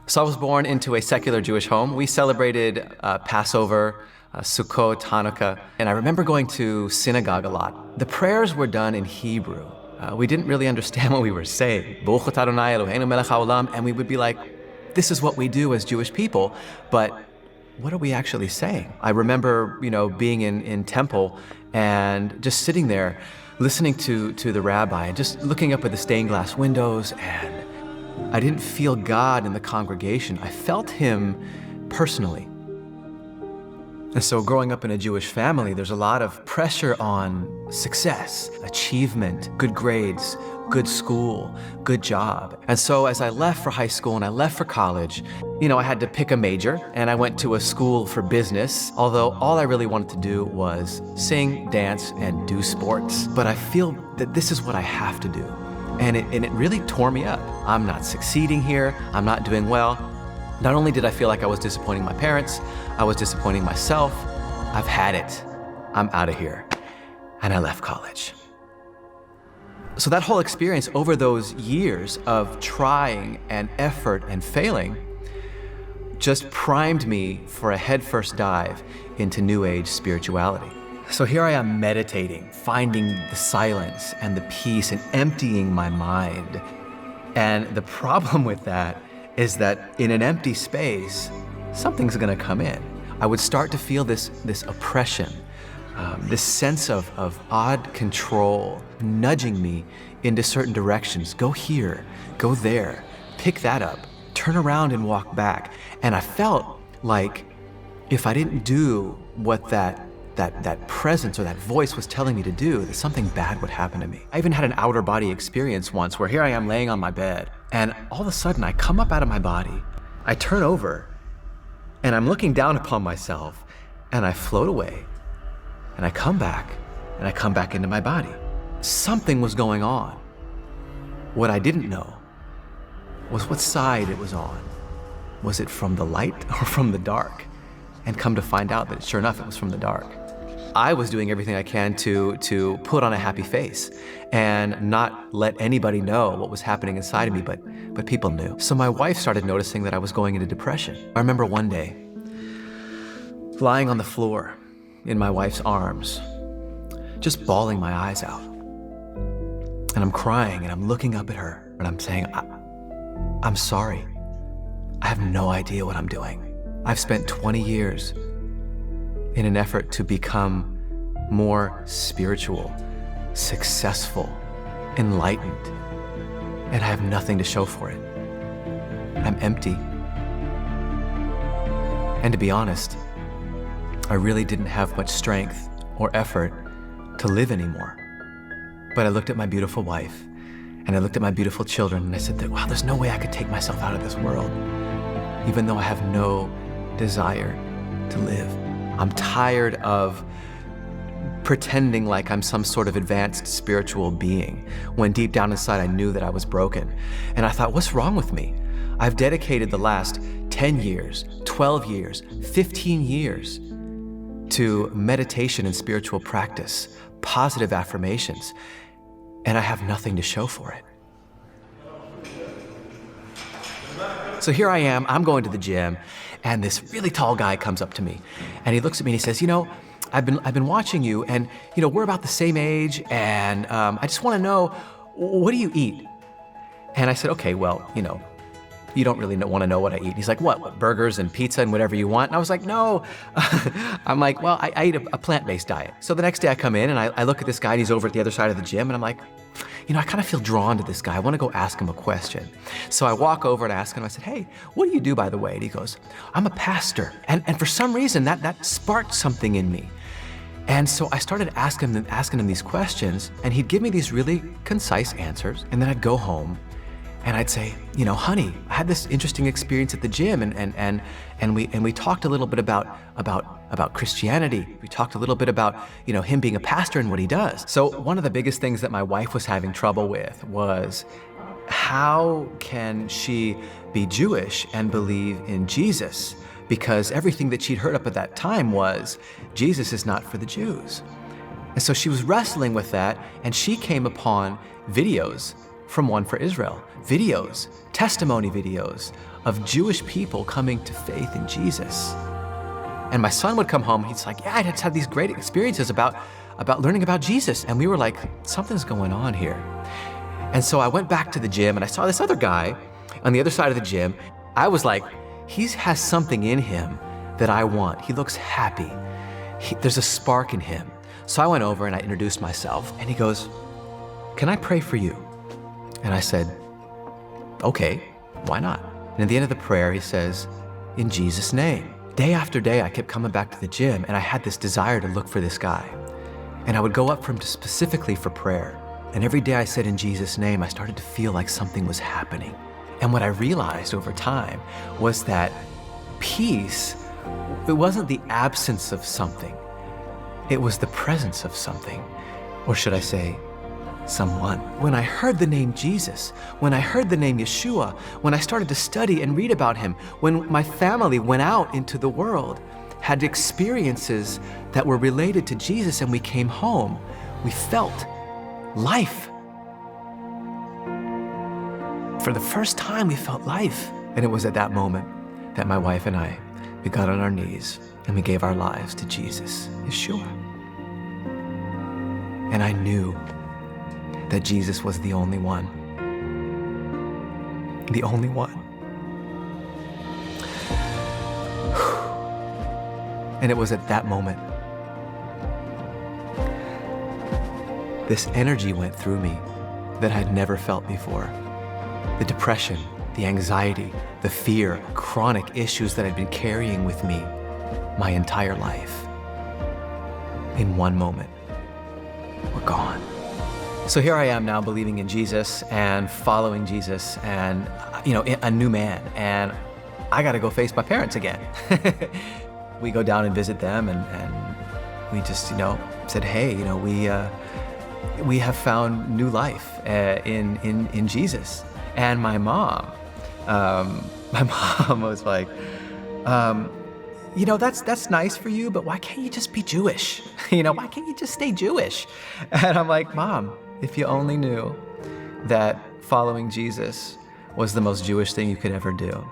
So I was born into a secular Jewish home. We celebrated Passover, Sukkot, Hanukkah, and I remember going to synagogue a lot. The prayers were done in Hebrew. We didn't really understand what we were saying. Baruch atah Adonai Eloheinu melech haolam, and we would be like, this is what we do as Jewish people, but what are we actually saying? I remember, being in temple and just sitting there, listening to the rabbi and just looking up at the stained glass windows, and I didn't feel God in the congregation. I felt him personally. And so growing up in a Jewish family, there's a lot of pressure on success, achievement, good grades, good school, good job. And so as I left for high school and I left for college, I had to pick a major, and I went to a school for business, although all I really wanted to do was sing, dance, and do sports. But I feel that this is what I have to do. And it really tore me up. I'm not succeeding here, I'm not doing well. Not only did I feel like I was disappointing my parents, I was disappointing myself. I've had it. I'm out of here. And I left college. So that whole experience over those years of trying and effort and failing just primed me for a headfirst dive into New Age spirituality. So here I am meditating, finding the silence and the peace and emptying my mind. And the problem with that is that in an empty space, something's gonna come in. I would start to feel this oppression, this sense of odd control, nudging me into certain directions. Go here, go there, pick that up, turn around and walk back. And I felt like if I didn't do what that presence or that voice was telling me to do, that something bad would happen to me. I even had an outer body experience once where here I am laying on my bed, and all of a sudden I come up out of my body, I turn over, and I'm looking down upon myself, and I float away, and I come back into my body. Something was going on. What I didn't know was what side it was on. Was it from the light or from the dark? And come to find out that sure enough, it was from the dark. I was doing everything I can to put on a happy face and not let anybody know what was happening inside of me, but people knew. So my wife started noticing that I was going into depression. I remember one day, lying on the floor in my wife's arms, just bawling my eyes out. And I'm crying and I'm looking up at her and I'm saying, I'm sorry. I have no idea what I'm doing. I've spent 20 years in an effort to become more spiritual, successful, enlightened, and I have nothing to show for it. I'm empty. And to be honest, I really didn't have much strength or effort to live anymore. But I looked at my beautiful wife and I looked at my beautiful children and I said that, wow, there's no way I could take myself out of this world, even though I have no desire to live. I'm tired of pretending like I'm some sort of advanced spiritual being, when deep down inside I knew that I was broken. And I thought, what's wrong with me? I've dedicated the last 10 years, 12 years, 15 years to meditation and spiritual practice, positive affirmations, and I have nothing to show for it. So here I am, I'm going to the gym, and this really tall guy comes up to me, and he looks at me and he says, I've been watching you, and we're about the same age, and I just want to know, what do you eat? And I said, okay, well, you don't really want to know what I eat. He's like, what, burgers and pizza and whatever you want? And I was like, no. I'm like, well, I eat a plant-based diet. So the next day I come in and I look at this guy, and he's over at the other side of the gym, and I'm like, I kind of feel drawn to this guy. I want to go ask him a question. So I walk over and ask him, I said, hey, what do you do, by the way? And he goes, I'm a pastor. And for some reason, that sparked something in me. And so I started asking him these questions, and he'd give me these really concise answers, and then I'd go home and I'd say, honey, I had this interesting experience at the gym, and we talked a little bit about Christianity. We talked a little bit about him being a pastor and what he does. So one of the biggest things that my wife was having trouble with was, how can she be Jewish and believe in Jesus? Because everything that she'd heard up at that time was, Jesus is not for the Jews. And so she was wrestling with that, and she came upon videos from One for Israel, testimony videos of Jewish people coming to faith in Jesus. And my son would come home, he's like, yeah, I just had these great experiences about learning about Jesus. And we were like, something's going on here. And so I went back to the gym and I saw this other guy on the other side of the gym. I was like, he has something in him that I want. He looks happy. There's a spark in him. So I went over and I introduced myself and he goes, can I pray for you? And I said, okay, why not? And at the end of the prayer, he says, in Jesus' name. Day after day, I kept coming back to the gym and I had this desire to look for this guy. And I would go up for him specifically for prayer. And every day I said, in Jesus' name, I started to feel like something was happening. And what I realized over time was that peace, it wasn't the absence of something. It was the presence of something. Or should I say, someone. When I heard the name Jesus, when I heard the name Yeshua, when I started to study and read about him, when my family went out into the world, had experiences that were related to Jesus and we came home, we felt life. For the first time, we felt life. And it was at that moment that my wife and I, we got on our knees and we gave our lives to Jesus, Yeshua. And I knew that Jesus was the only one. The only one. And it was at that moment, this energy went through me that I'd never felt before. The depression, the anxiety, the fear, chronic issues that I'd been carrying with me my entire life, in one moment, were gone. So here I am now believing in Jesus and following Jesus and, a new man. And I got to go face my parents again. We go down and visit them and we just, said, hey, we have found new life in Jesus. And my mom was like, that's nice for you, but why can't you just be Jewish? Why can't you just stay Jewish? And I'm like, Mom, if you only knew that following Jesus was the most Jewish thing you could ever do.